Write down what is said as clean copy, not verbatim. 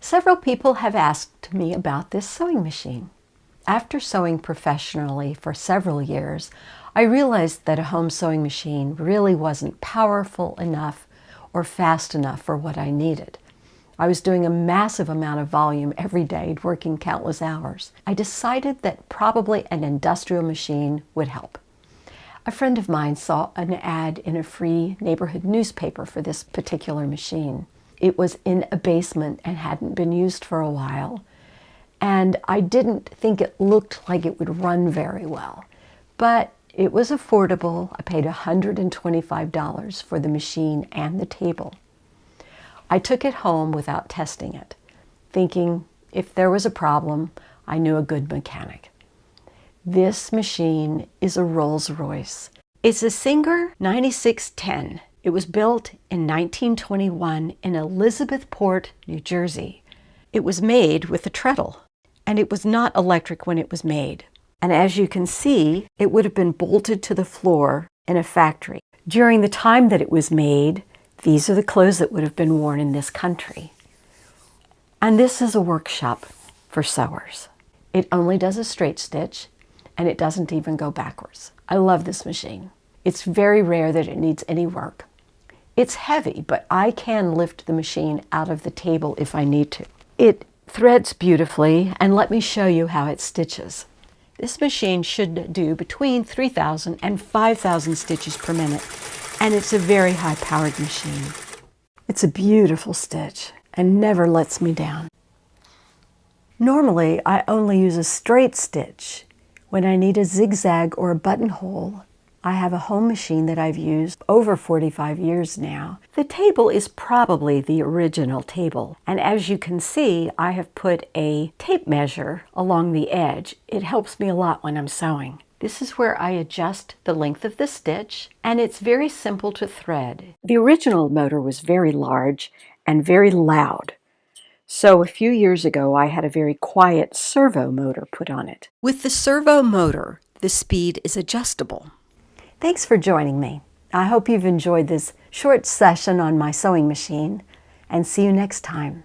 Several people have asked me about this sewing machine. After sewing professionally for several years, I realized that a home sewing machine really wasn't powerful enough or fast enough for what I needed. I was doing a massive amount of volume every day, working countless hours. I decided that probably an industrial machine would help. A friend of mine saw an ad in a free neighborhood newspaper for this particular machine. It was in a basement and hadn't been used for a while, and I didn't think it looked like it would run very well. But it was affordable. I paid $125 for the machine and the table. I took it home without testing it, thinking if there was a problem, I knew a good mechanic. This machine is a Rolls-Royce. It's a Singer 9610. It was built in 1921 in Elizabethport, New Jersey. It was made with a treadle, and it was not electric when it was made. And as you can see, it would have been bolted to the floor in a factory. During the time that it was made, these are the clothes that would have been worn in this country. And this is a workshop for sewers. It only does a straight stitch, and it doesn't even go backwards. I love this machine. It's very rare that it needs any work. It's heavy, but I can lift the machine out of the table if I need to. It threads beautifully, and let me show you how it stitches. This machine should do between 3,000 and 5,000 stitches per minute, and it's a very high-powered machine. It's a beautiful stitch and never lets me down. Normally, I only use a straight stitch. When I need a zigzag or a buttonhole, I have a home machine that I've used over 45 years now. The table is probably the original table, and as you can see, I have put a tape measure along the edge. It helps me a lot when I'm sewing. This is where I adjust the length of the stitch, and it's very simple to thread. The original motor was very large and very loud. So a few years ago, I had a very quiet servo motor put on it. With the servo motor, the speed is adjustable. Thanks for joining me. I hope you've enjoyed this short session on my sewing machine, and see you next time.